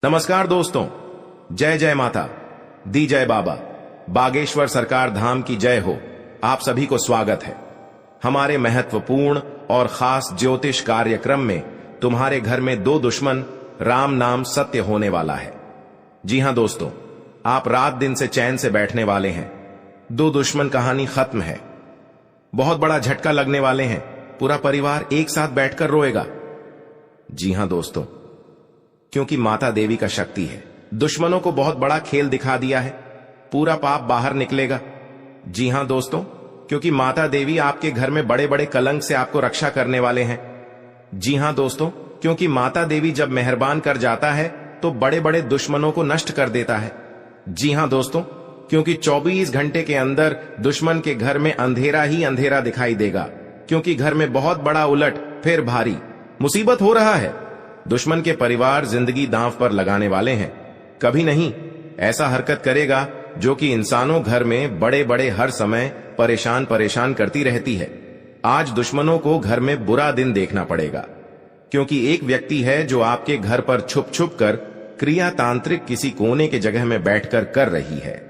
नमस्कार दोस्तों, जय जय माता दी, जय बाबा बागेश्वर सरकार धाम की जय हो। आप सभी को स्वागत है हमारे महत्वपूर्ण और खास ज्योतिष कार्यक्रम में। तुम्हारे घर में दो दुश्मन राम नाम सत्य होने वाला है। जी हां दोस्तों, आप रात दिन से चैन से बैठने वाले हैं। दो दुश्मन कहानी खत्म है। बहुत बड़ा झटका लगने वाले हैं। पूरा परिवार एक साथ बैठकर रोएगा। जी हां दोस्तों, क्योंकि माता देवी का शक्ति है। दुश्मनों को बहुत बड़ा खेल दिखा दिया है। पूरा पाप बाहर निकलेगा। जी हां दोस्तों, क्योंकि माता देवी आपके घर में बड़े बड़े कलंक से आपको रक्षा करने वाले हैं। जी हां दोस्तों, क्योंकि माता देवी जब मेहरबान कर जाता है तो बड़े बड़े दुश्मनों को नष्ट कर देता है। जी हां दोस्तों, क्योंकि 24 घंटे के अंदर दुश्मन के घर में अंधेरा ही अंधेरा दिखाई देगा, क्योंकि घर में बहुत बड़ा उलट फिर भारी मुसीबत हो रहा है। दुश्मन के परिवार जिंदगी दांव पर लगाने वाले हैं। कभी नहीं ऐसा हरकत करेगा जो कि इंसानों घर में बड़े बड़े हर समय परेशान करती रहती है। आज दुश्मनों को घर में बुरा दिन देखना पड़ेगा, क्योंकि एक व्यक्ति है जो आपके घर पर छुप छुप कर क्रिया तांत्रिक किसी कोने के जगह में बैठकर कर रही है,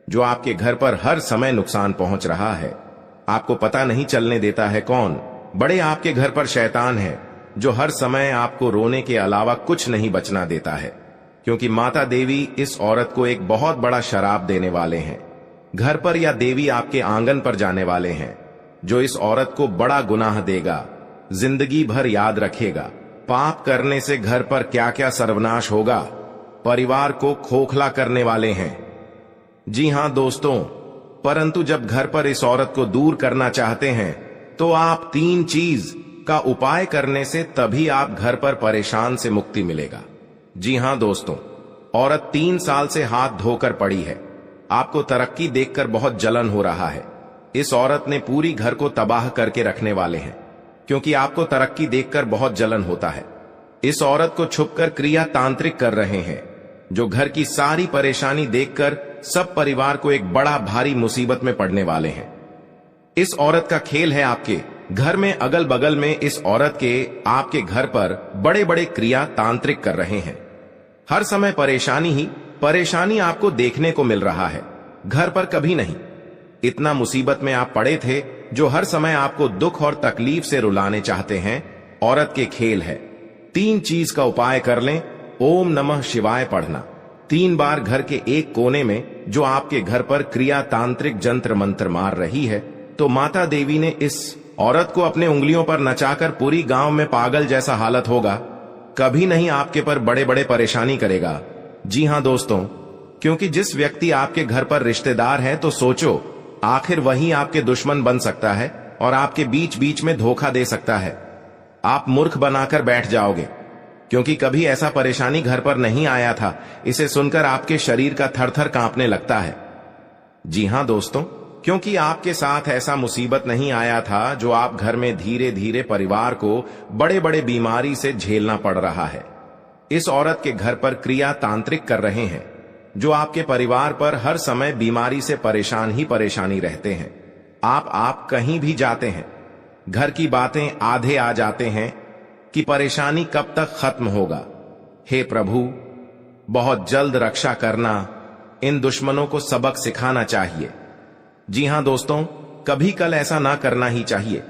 जो आपके घर पर हर समय नुकसान पहुंच रहा है। आपको पता नहीं चलने देता है कौन। बड़े आपके घर पर शैतान है जो हर समय आपको रोने के अलावा कुछ नहीं बचना देता है, क्योंकि माता देवी इस औरत को एक बहुत बड़ा शराप देने वाले हैं। घर पर या देवी आपके आंगन पर जाने वाले हैं, जो इस औरत को बड़ा गुनाह देगा, जिंदगी भर याद रखेगा। पाप करने से घर पर क्या क्या सर्वनाश होगा, परिवार को खोखला करने वाले हैं। जी हां दोस्तों, परंतु जब घर पर इस औरत को दूर करना चाहते हैं तो आप 3 चीज का उपाय करने से तभी आप घर पर परेशान से मुक्ति मिलेगा। जी हां दोस्तों, औरत 3 साल से हाथ धोकर पड़ी है। आपको तरक्की देखकर बहुत जलन हो रहा है। इस औरत ने पूरी घर को तबाह करके रखने वाले हैं, क्योंकि आपको तरक्की देखकर बहुत जलन होता है। इस औरत को छुपकर क्रिया तांत्रिक कर रहे हैं, जो घर की सारी परेशानी देखकर सब परिवार को एक बड़ा भारी मुसीबत में पड़ने वाले हैं। इस औरत का खेल है आपके घर में। अगल बगल में इस औरत के आपके घर पर बड़े बड़े क्रिया तांत्रिक कर रहे हैं। हर समय परेशानी ही परेशानी आपको देखने को मिल रहा है। घर पर कभी नहीं इतना मुसीबत में आप पड़े थे, जो हर समय आपको दुख और तकलीफ से रुलाने चाहते हैं। औरत के खेल है। 3 चीज का उपाय कर लें। ओम नमः शिवाय पढ़ना 3 बार घर के एक कोने में, जो आपके घर पर क्रिया तांत्रिक जंत्र मंत्र मार रही है। तो माता देवी ने इस औरत को अपने उंगलियों पर नचाकर पूरी गांव में पागल जैसा हालत होगा। कभी नहीं आपके पर बड़े बड़े परेशानी करेगा। जी हां दोस्तों, क्योंकि जिस व्यक्ति आपके घर पर रिश्तेदार है, तो सोचो आखिर वही आपके दुश्मन बन सकता है और आपके बीच बीच में धोखा दे सकता है। आप मूर्ख बनाकर बैठ जाओगे, क्योंकि कभी ऐसा परेशानी घर पर नहीं आया था। इसे सुनकर आपके शरीर का थरथर कांपने लगता है। जी हां दोस्तों, क्योंकि आपके साथ ऐसा मुसीबत नहीं आया था, जो आप घर में धीरे धीरे परिवार को बड़े बड़े बीमारी से झेलना पड़ रहा है। इस औरत के घर पर क्रिया तांत्रिक कर रहे हैं, जो आपके परिवार पर हर समय बीमारी से परेशान ही परेशानी रहते हैं। आप कहीं भी जाते हैं, घर की बातें आधे आ जाते हैं कि परेशानी कब तक खत्म होगा। हे प्रभु, बहुत जल्द रक्षा करना। इन दुश्मनों को सबक सिखाना चाहिए। जी हां दोस्तों, कभी कल ऐसा ना करना ही चाहिए,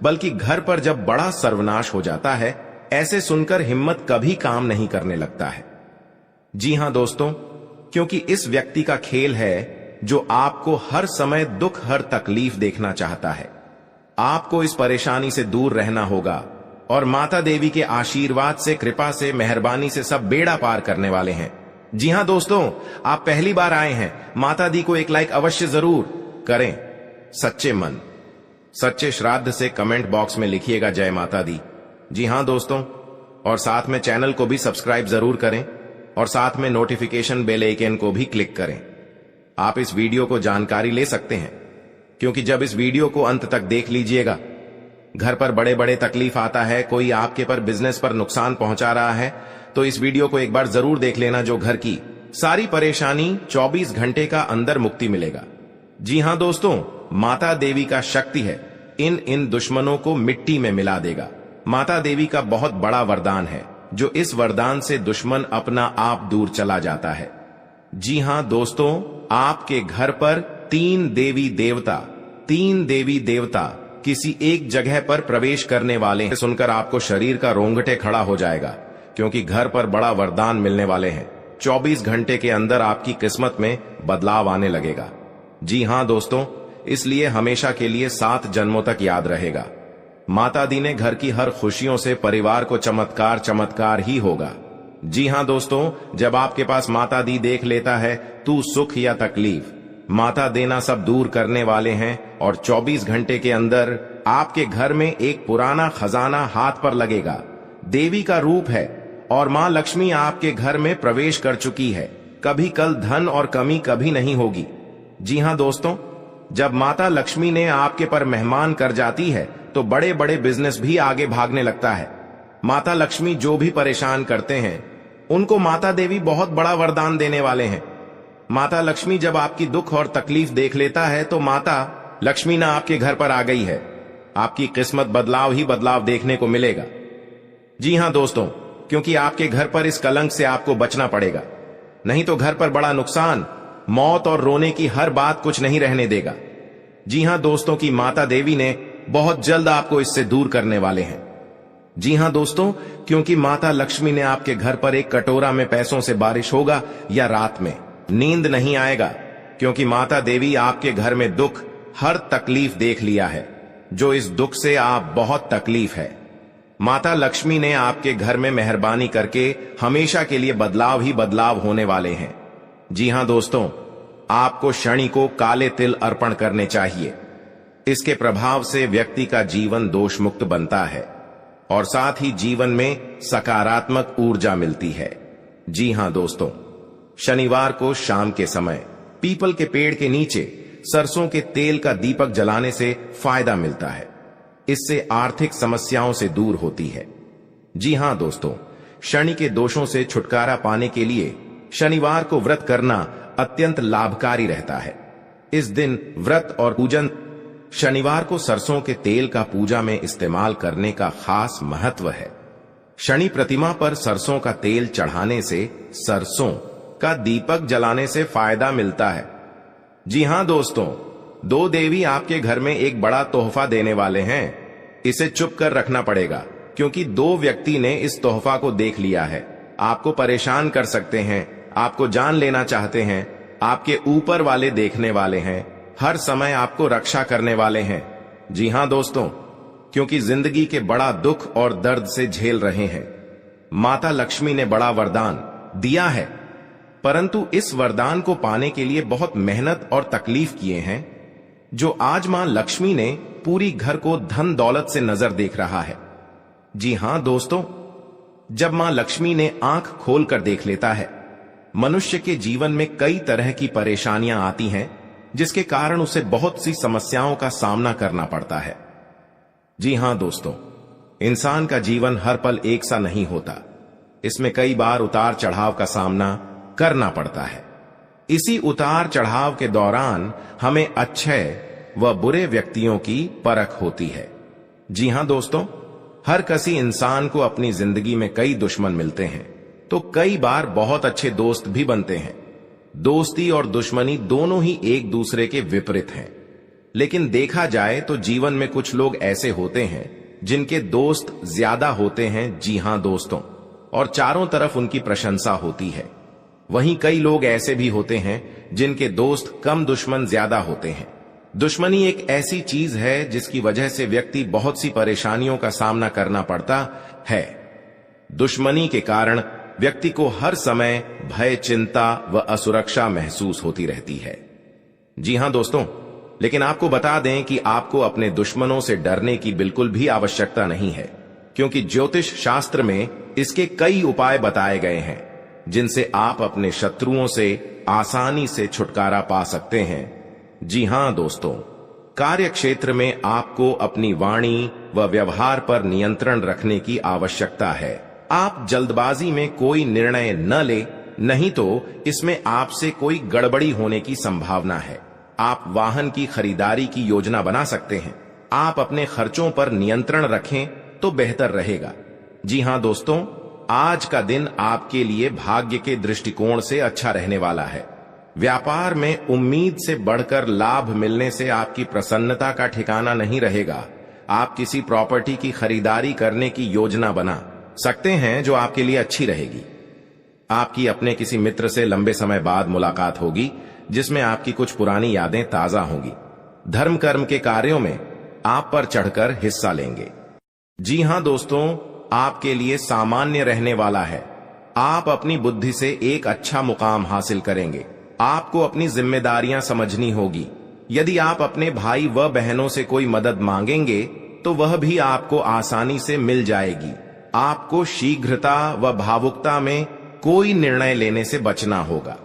बल्कि घर पर जब बड़ा सर्वनाश हो जाता है, ऐसे सुनकर हिम्मत कभी काम नहीं करने लगता है। जी हां दोस्तों, क्योंकि इस व्यक्ति का खेल है, जो आपको हर समय दुख हर तकलीफ देखना चाहता है। आपको इस परेशानी से दूर रहना होगा, और माता देवी के आशीर्वाद से, कृपा से, मेहरबानी से सब बेड़ा पार करने वाले हैं। जी हां दोस्तों, आप पहली बार आए हैं, माता दी को एक लाइक अवश्य जरूर करें। सच्चे मन सच्चे श्राद्ध से कमेंट बॉक्स में लिखिएगा जय माता दी। जी हां दोस्तों, और साथ में चैनल को भी सब्सक्राइब जरूर करें, और साथ में नोटिफिकेशन बेल आइकन को भी क्लिक करें। आप इस वीडियो को जानकारी ले सकते हैं, क्योंकि जब इस वीडियो को अंत तक देख लीजिएगा, घर पर बड़े बड़े तकलीफ आता है, कोई आपके पर बिजनेस पर नुकसान पहुंचा रहा है, तो इस वीडियो को एक बार जरूर देख लेना, जो घर की सारी परेशानी 24 घंटे का अंदर मुक्ति मिलेगा। जी हां दोस्तों, माता देवी का शक्ति है, इन दुश्मनों को मिट्टी में मिला देगा। माता देवी का बहुत बड़ा वरदान है, जो इस वरदान से दुश्मन अपना आप दूर चला जाता है। जी हां दोस्तों, आपके घर पर तीन देवी देवता किसी एक जगह पर प्रवेश करने वाले हैं। सुनकर आपको शरीर का रोंगटे खड़ा हो जाएगा, क्योंकि घर पर बड़ा वरदान मिलने वाले हैं। 24 घंटे के अंदर आपकी किस्मत में बदलाव आने लगेगा। जी हां दोस्तों, इसलिए हमेशा के लिए 7 जन्मों तक याद रहेगा। माता दी ने घर की हर खुशियों से परिवार को चमत्कार ही होगा। जी हां दोस्तों, जब आपके पास माता दी देख लेता है, तू सुख या तकलीफ, माता देना सब दूर करने वाले हैं। और 24 घंटे के अंदर आपके घर में एक पुराना खजाना हाथ पर लगेगा। देवी का रूप है और मां लक्ष्मी आपके घर में प्रवेश कर चुकी है। कभी कल धन और कमी कभी नहीं होगी। जी हां दोस्तों, जब माता लक्ष्मी ने आपके पर मेहमान कर जाती है, तो बड़े बड़े बिजनेस भी आगे भागने लगता है। माता लक्ष्मी जो भी परेशान करते हैं, उनको माता देवी बहुत बड़ा वरदान देने वाले हैं। माता लक्ष्मी जब आपकी दुख और तकलीफ देख लेता है, तो माता लक्ष्मी ना आपके घर पर आ गई है। आपकी किस्मत बदलाव ही बदलाव देखने को मिलेगा। जी हां दोस्तों, क्योंकि आपके घर पर इस कलंक से आपको बचना पड़ेगा, नहीं तो घर पर बड़ा नुकसान, मौत और रोने की हर बात कुछ नहीं रहने देगा। जी हां दोस्तों, की माता देवी ने बहुत जल्द आपको इससे दूर करने वाले हैं। जी हां दोस्तों, क्योंकि माता लक्ष्मी ने आपके घर पर एक कटोरा में पैसों से बारिश होगा या रात में नींद नहीं आएगा, क्योंकि माता देवी आपके घर में दुख, हर तकलीफ देख लिया है। जो इस दुख से आप बहुत तकलीफ है, माता लक्ष्मी ने आपके घर में मेहरबानी करके हमेशा के लिए बदलाव ही बदलाव होने वाले हैं। जी हां दोस्तों, आपको शनि को काले तिल अर्पण करने चाहिए। इसके प्रभाव से व्यक्ति का जीवन दोष मुक्त बनता है और साथ ही जीवन में सकारात्मक ऊर्जा मिलती है। जी हां दोस्तों, शनिवार को शाम के समय पीपल के पेड़ के नीचे सरसों के तेल का दीपक जलाने से फायदा मिलता है। इससे आर्थिक समस्याओं से दूर होती है। जी हां दोस्तों, शनि के दोषों से छुटकारा पाने के लिए शनिवार को व्रत करना अत्यंत लाभकारी रहता है। इस दिन व्रत और पूजन, शनिवार को सरसों के तेल का पूजा में इस्तेमाल करने का खास महत्व है। शनि प्रतिमा पर सरसों का तेल चढ़ाने से, सरसों का दीपक जलाने से फायदा मिलता है। जी हां दोस्तों, 2 देवी आपके घर में एक बड़ा तोहफा देने वाले हैं। इसे चुप कर रखना पड़ेगा, क्योंकि 2 व्यक्ति ने इस तोहफा को देख लिया है। आपको परेशान कर सकते हैं, आपको जान लेना चाहते हैं, आपके ऊपर वाले देखने वाले हैं, हर समय आपको रक्षा करने वाले हैं। जी हां दोस्तों, क्योंकि जिंदगी के बड़ा दुख और दर्द से झेल रहे हैं। माता लक्ष्मी ने बड़ा वरदान दिया है, परंतु इस वरदान को पाने के लिए बहुत मेहनत और तकलीफ किए हैं, जो आज मां लक्ष्मी ने पूरी घर को धन दौलत से नजर देख रहा है। जी हां दोस्तों, जब मां लक्ष्मी ने आंख खोलकर देख लेता है, मनुष्य के जीवन में कई तरह की परेशानियां आती हैं, जिसके कारण उसे बहुत सी समस्याओं का सामना करना पड़ता है। जी हां दोस्तों, इंसान का जीवन हर पल एक सा नहीं होता। इसमें कई बार उतार चढ़ाव का सामना करना पड़ता है। इसी उतार चढ़ाव के दौरान हमें अच्छे व बुरे व्यक्तियों की परख होती है। जी हां दोस्तों, हर किसी इंसान को अपनी जिंदगी में कई दुश्मन मिलते हैं, तो कई बार बहुत अच्छे दोस्त भी बनते हैं। दोस्ती और दुश्मनी दोनों ही एक दूसरे के विपरीत हैं। लेकिन देखा जाए तो जीवन में कुछ लोग ऐसे होते हैं जिनके दोस्त ज्यादा होते हैं। जी हां दोस्तों, और चारों तरफ उनकी प्रशंसा होती है। वहीं कई लोग ऐसे भी होते हैं जिनके दोस्त कम, दुश्मन ज्यादा होते हैं। दुश्मनी एक ऐसी चीज है जिसकी वजह से व्यक्ति बहुत सी परेशानियों का सामना करना पड़ता है। दुश्मनी के कारण व्यक्ति को हर समय भय, चिंता व असुरक्षा महसूस होती रहती है। जी हां दोस्तों, लेकिन आपको बता दें कि आपको अपने दुश्मनों से डरने की बिल्कुल भी आवश्यकता नहीं है, क्योंकि ज्योतिष शास्त्र में इसके कई उपाय बताए गए हैं, जिनसे आप अपने शत्रुओं से आसानी से छुटकारा पा सकते हैं। जी हां दोस्तों, कार्य क्षेत्र में आपको अपनी वाणी व व्यवहार पर नियंत्रण रखने की आवश्यकता है। आप जल्दबाजी में कोई निर्णय न ले, नहीं तो इसमें आपसे कोई गड़बड़ी होने की संभावना है। आप वाहन की खरीदारी की योजना बना सकते हैं। आप अपने खर्चों पर नियंत्रण रखें तो बेहतर रहेगा। जी हां दोस्तों, आज का दिन आपके लिए भाग्य के दृष्टिकोण से अच्छा रहने वाला है। व्यापार में उम्मीद से बढ़कर लाभ मिलने से आपकी प्रसन्नता का ठिकाना नहीं रहेगा। आप किसी प्रॉपर्टी की खरीदारी करने की योजना बना सकते हैं जो आपके लिए अच्छी रहेगी। आपकी अपने किसी मित्र से लंबे समय बाद मुलाकात होगी जिसमें आपकी कुछ पुरानी यादें ताजा होंगी। धर्म कर्म के कार्यों में आप पर चढ़कर हिस्सा लेंगे। जी हां दोस्तों, आपके लिए सामान्य रहने वाला है। आप अपनी बुद्धि से एक अच्छा मुकाम हासिल करेंगे। आपको अपनी जिम्मेदारियां समझनी होगी। यदि आप अपने भाई व बहनों से कोई मदद मांगेंगे तो वह भी आपको आसानी से मिल जाएगी। आपको शीघ्रता व भावुकता में कोई निर्णय लेने से बचना होगा।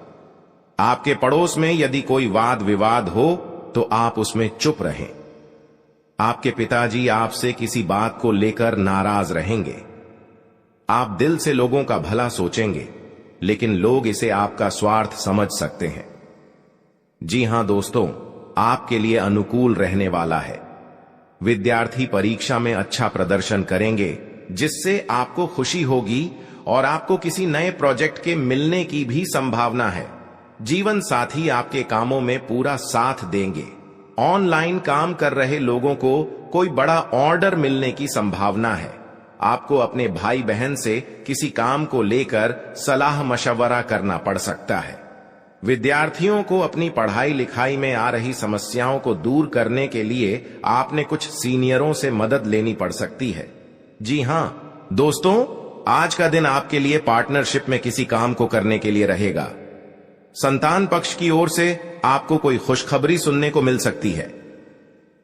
आपके पड़ोस में यदि कोई वाद विवाद हो तो आप उसमें चुप रहें। आपके पिताजी आपसे किसी बात को लेकर नाराज रहेंगे। आप दिल से लोगों का भला सोचेंगे, लेकिन लोग इसे आपका स्वार्थ समझ सकते हैं। जी हां दोस्तों, आपके लिए अनुकूल रहने वाला है। विद्यार्थी परीक्षा में अच्छा प्रदर्शन करेंगे, जिससे आपको खुशी होगी और आपको किसी नए प्रोजेक्ट के मिलने की भी संभावना है। जीवन साथी आपके कामों में पूरा साथ देंगे। ऑनलाइन काम कर रहे लोगों को कोई बड़ा ऑर्डर मिलने की संभावना है। आपको अपने भाई बहन से किसी काम को लेकर सलाह मशवरा करना पड़ सकता है। विद्यार्थियों को अपनी पढ़ाई लिखाई में आ रही समस्याओं को दूर करने के लिए आपने कुछ सीनियरों से मदद लेनी पड़ सकती है। जी हां दोस्तों, आज का दिन आपके लिए पार्टनरशिप में किसी काम को करने के लिए रहेगा। संतान पक्ष की ओर से आपको कोई खुशखबरी सुनने को मिल सकती है।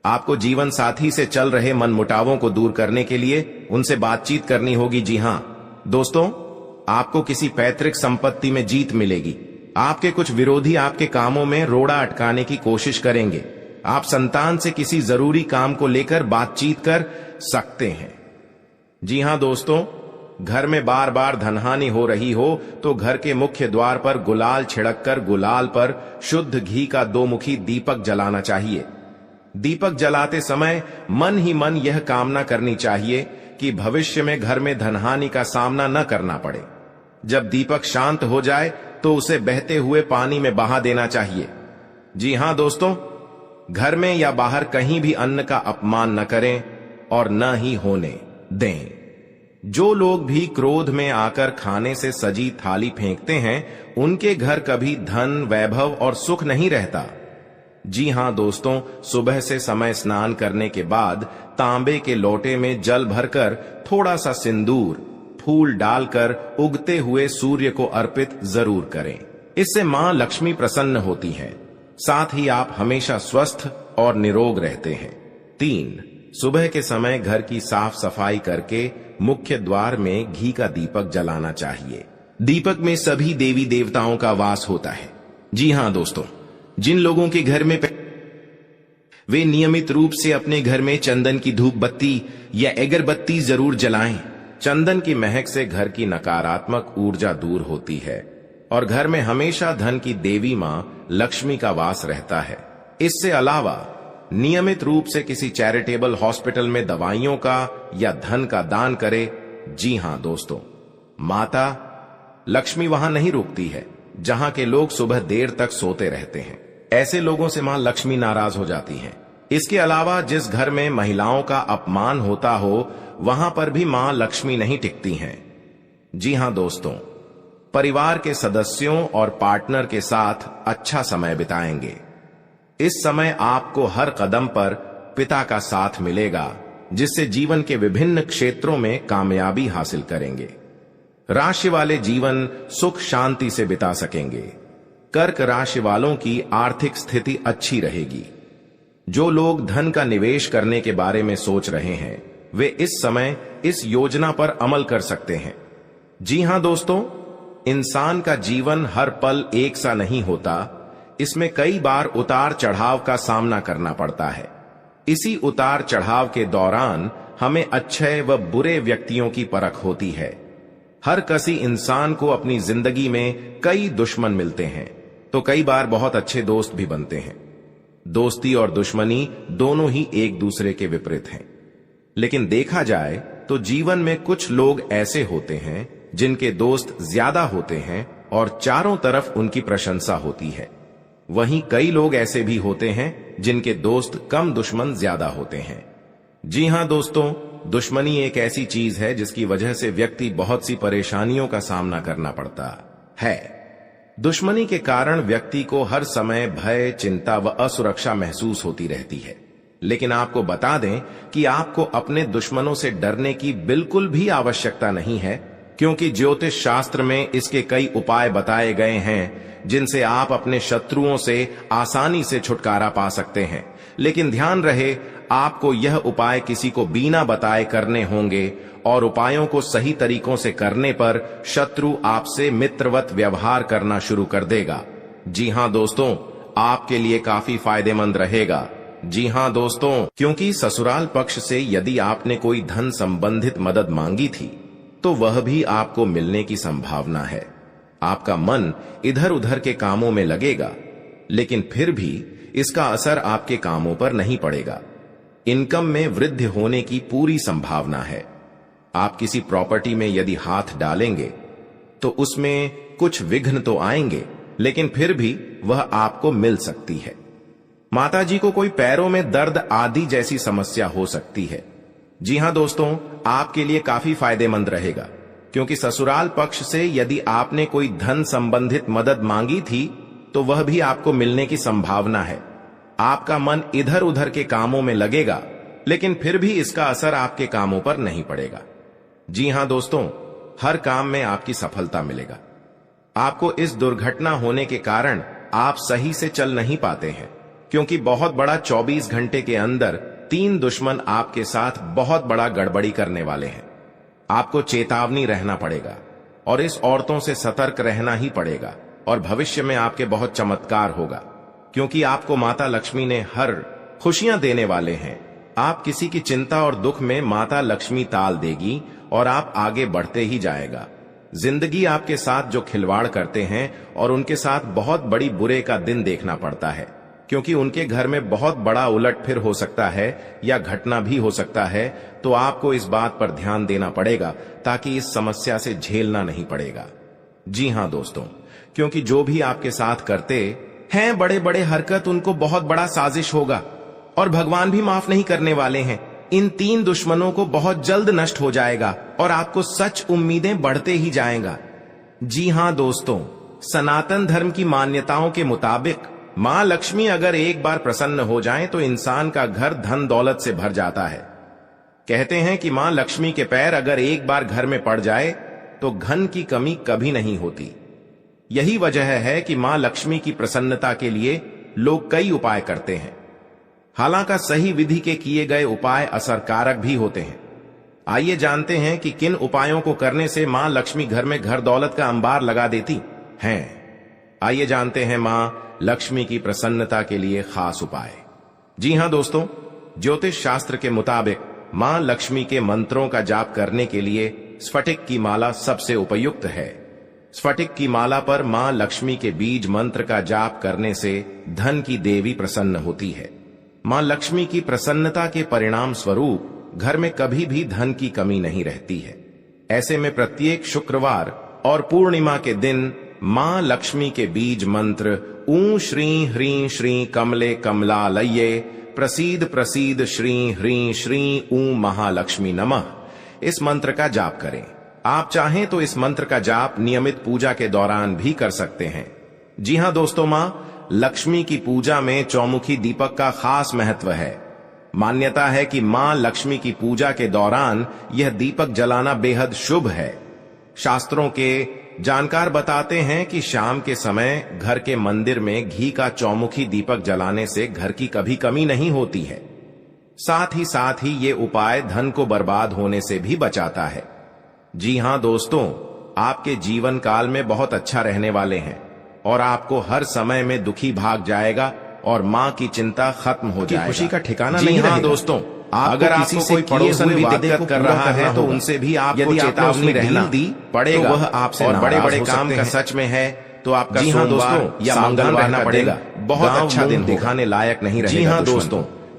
आपको जीवन साथी से चल रहे मनमुटावों को दूर करने के लिए उनसे बातचीत करनी होगी। जी हां दोस्तों, आपको किसी पैतृक संपत्ति में जीत मिलेगी। आपके कुछ विरोधी आपके कामों में रोड़ा अटकाने की कोशिश करेंगे। आप संतान से किसी जरूरी काम को लेकर बातचीत कर सकते हैं। जी हां दोस्तों, घर में बार बार धनहानि हो रही हो तो घर के मुख्य द्वार पर गुलाल छिड़ककर गुलाल पर शुद्ध घी का 2 मुखी दीपक जलाना चाहिए। दीपक जलाते समय मन ही मन यह कामना करनी चाहिए कि भविष्य में घर में धनहानि का सामना न करना पड़े। जब दीपक शांत हो जाए तो उसे बहते हुए पानी में बहा देना चाहिए। जी हां दोस्तों, घर में या बाहर कहीं भी अन्न का अपमान न करें और न ही होने दें। जो लोग भी क्रोध में आकर खाने से सजी थाली फेंकते हैं, उनके घर कभी धन, वैभव और सुख नहीं रहता। जी हां दोस्तों, सुबह से समय स्नान करने के बाद तांबे के लोटे में जल भरकर थोड़ा सा सिंदूर, फूल डालकर उगते हुए सूर्य को अर्पित जरूर करें। इससे मां लक्ष्मी प्रसन्न होती हैं। साथ ही आप हमेशा स्वस्थ और निरोग रहते हैं। 3, सुबह के समय घर की साफ सफाई करके मुख्य द्वार में घी का दीपक जलाना चाहिए। दीपक में सभी देवी देवताओं का वास होता है। जी हां दोस्तों, जिन लोगों के घर में वे नियमित रूप से अपने घर में चंदन की धूप बत्ती या अगरबत्ती जरूर जलाएं। चंदन की महक से घर की नकारात्मक ऊर्जा दूर होती है और घर में हमेशा धन की देवी मां लक्ष्मी का वास रहता है। इससे अलावा नियमित रूप से किसी चैरिटेबल हॉस्पिटल में दवाइयों का या धन का दान करे। जी हां दोस्तों, माता लक्ष्मी वहां नहीं रुकती है जहां के लोग सुबह देर तक सोते रहते हैं। ऐसे लोगों से मां लक्ष्मी नाराज हो जाती हैं। इसके अलावा जिस घर में महिलाओं का अपमान होता हो, वहां पर भी मां लक्ष्मी नहीं टिकती हैं। जी हां दोस्तों, परिवार के सदस्यों और पार्टनर के साथ अच्छा समय बिताएंगे। इस समय आपको हर कदम पर पिता का साथ मिलेगा, जिससे जीवन के विभिन्न क्षेत्रों में कामयाबी हासिल करेंगे। राशि वाले जीवन सुख शांति से बिता सकेंगे। कर्क राशि वालों की आर्थिक स्थिति अच्छी रहेगी। जो लोग धन का निवेश करने के बारे में सोच रहे हैं, वे इस समय इस योजना पर अमल कर सकते हैं। जी हां दोस्तों, इंसान का जीवन हर पल एक सा नहीं होता। इसमें कई बार उतार चढ़ाव का सामना करना पड़ता है। इसी उतार चढ़ाव के दौरान हमें अच्छे व बुरे व्यक्तियों की परख होती है। हर किसी इंसान को अपनी जिंदगी में कई दुश्मन मिलते हैं, तो कई बार बहुत अच्छे दोस्त भी बनते हैं। दोस्ती और दुश्मनी दोनों ही एक दूसरे के विपरीत हैं। लेकिन देखा जाए तो जीवन में कुछ लोग ऐसे होते हैं जिनके दोस्त ज्यादा होते हैं और चारों तरफ उनकी प्रशंसा होती है। वहीं कई लोग ऐसे भी होते हैं जिनके दोस्त कम, दुश्मन ज्यादा होते हैं। जी हां दोस्तों, दुश्मनी एक ऐसी चीज है जिसकी वजह से व्यक्ति बहुत सी परेशानियों का सामना करना पड़ता है। दुश्मनी के कारण व्यक्ति को हर समय भय, चिंता व असुरक्षा महसूस होती रहती है। लेकिन आपको बता दें कि आपको अपने दुश्मनों से डरने की बिल्कुल भी आवश्यकता नहीं है, क्योंकि ज्योतिष शास्त्र में इसके कई उपाय बताए गए हैं जिनसे आप अपने शत्रुओं से आसानी से छुटकारा पा सकते हैं। लेकिन ध्यान रहे, आपको यह उपाय किसी को बिना बताए करने होंगे और उपायों को सही तरीकों से करने पर शत्रु आपसे मित्रवत व्यवहार करना शुरू कर देगा। जी हां दोस्तों, आपके लिए काफी फायदेमंद रहेगा। जी हां दोस्तों, क्योंकि ससुराल पक्ष से यदि आपने कोई धन संबंधित मदद मांगी थी तो वह भी आपको मिलने की संभावना है। आपका मन इधर उधर के कामों में लगेगा, लेकिन फिर भी इसका असर आपके कामों पर नहीं पड़ेगा। इनकम में वृद्धि होने की पूरी संभावना है। आप किसी प्रॉपर्टी में यदि हाथ डालेंगे तो उसमें कुछ विघ्न तो आएंगे, लेकिन फिर भी वह आपको मिल सकती है। माताजी को कोई पैरों में दर्द आदि जैसी समस्या हो सकती है। जी हां दोस्तों, आपके लिए काफी फायदेमंद रहेगा, क्योंकि ससुराल पक्ष से यदि आपने कोई धन संबंधित मदद मांगी थी तो वह भी आपको मिलने की संभावना है। आपका मन इधर उधर के कामों में लगेगा, लेकिन फिर भी इसका असर आपके कामों पर नहीं पड़ेगा। जी हां दोस्तों, हर काम में आपकी सफलता मिलेगा। आपको इस दुर्घटना होने के कारण आप सही से चल नहीं पाते हैं, क्योंकि बहुत बड़ा 24 घंटे के अंदर 3 दुश्मन आपके साथ बहुत बड़ा गड़बड़ी करने वाले हैं। आपको चेतावनी रहना पड़ेगा और इस औरतों से सतर्क रहना ही पड़ेगा, और भविष्य में आपके बहुत चमत्कार होगा, क्योंकि आपको माता लक्ष्मी ने हर खुशियां देने वाले हैं। आप किसी की चिंता और दुख में माता लक्ष्मी ताल देगी और आप आगे बढ़ते ही जाएगा। जिंदगी आपके साथ जो खिलवाड़ करते हैं और उनके साथ बहुत बड़ी बुरे का दिन देखना पड़ता है, क्योंकि उनके घर में बहुत बड़ा उलटफेर हो सकता है या घटना भी हो सकता है। तो आपको इस बात पर ध्यान देना पड़ेगा ताकि इस समस्या से झेलना नहीं पड़ेगा। जी हां दोस्तों, क्योंकि जो भी आपके साथ करते हैं बड़े बड़े हरकत, उनको बहुत बड़ा साजिश होगा और भगवान भी माफ नहीं करने वाले हैं। इन 3 दुश्मनों को बहुत जल्द नष्ट हो जाएगा और आपको सच उम्मीदें बढ़ते ही जाएगा। जी हां दोस्तों, सनातन धर्म की मान्यताओं के मुताबिक मां लक्ष्मी अगर एक बार प्रसन्न हो जाएं तो इंसान का घर धन दौलत से भर जाता है। कहते हैं कि मां लक्ष्मी के पैर अगर एक बार घर में पड़ जाए तो धन की कमी कभी नहीं होती। यही वजह है कि मां लक्ष्मी की प्रसन्नता के लिए लोग कई उपाय करते हैं। हालांकि सही विधि के किए गए उपाय असरकारक भी होते हैं। आइए जानते हैं कि किन उपायों को करने से मां लक्ष्मी घर में घर दौलत का अंबार लगा देती हैं। आइए जानते हैं मां लक्ष्मी की प्रसन्नता के लिए खास उपाय। जी हां दोस्तों, ज्योतिष शास्त्र के मुताबिक मां लक्ष्मी के मंत्रों का जाप करने के लिए स्फटिक की माला सबसे उपयुक्त है। स्फटिक की माला पर मां लक्ष्मी के बीज मंत्र का जाप करने से धन की देवी प्रसन्न होती है। मां लक्ष्मी की प्रसन्नता के परिणाम स्वरूप घर में कभी भी धन की कमी नहीं रहती है। ऐसे में प्रत्येक शुक्रवार और पूर्णिमा के दिन मां लक्ष्मी के बीज मंत्र ऊ श्री ह्रीं श्री कमले कमलालये प्रसीद प्रसीद श्री ह्रीं श्री ऊ महालक्ष्मी नमः, इस मंत्र का जाप करें। आप चाहें तो इस मंत्र का जाप नियमित पूजा के दौरान भी कर सकते हैं। जी हां दोस्तों, मां लक्ष्मी की पूजा में चौमुखी दीपक का खास महत्व है। मान्यता है कि मां लक्ष्मी की पूजा के दौरान यह दीपक जलाना बेहद शुभ है। शास्त्रों के जानकार बताते हैं कि शाम के समय घर के मंदिर में घी का चौमुखी दीपक जलाने से घर की कभी कमी नहीं होती है। साथ ही ये उपाय धन को बर्बाद होने से भी बचाता है। जी हां दोस्तों, आपके जीवन काल में बहुत अच्छा रहने वाले हैं और आपको हर समय में दुखी भाग जाएगा और मां की चिंता खत्म हो जाएगी। खुशी का ठिकाना नहीं रहेगा। दोस्तों, अगर आपको कोई पड़ोसन भी दिक्कत कर रहा है तो उनसे भी आपको चेतावनी रहना पड़ेगा। वह आपसे और बड़े बड़े काम का सच में है तो आपका सोमवार या मंगलवार रहना पड़ेगा। बहुत अच्छा दिन दिखाने लायक नहीं रहेगा। जी हां दोस्तों,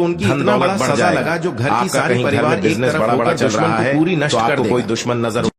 तो उनकी धन इतना दौलत बड़ा बढ़ सजा जाएगा। लगा जो घर की आपका सारी कहीं घर में परिवार एक बिजनेस तरफ बड़ा बड़ा होकर चल दुश्मन रहा को है पूरी नष्ट तो कर आपको देगा। कोई दुश्मन नजर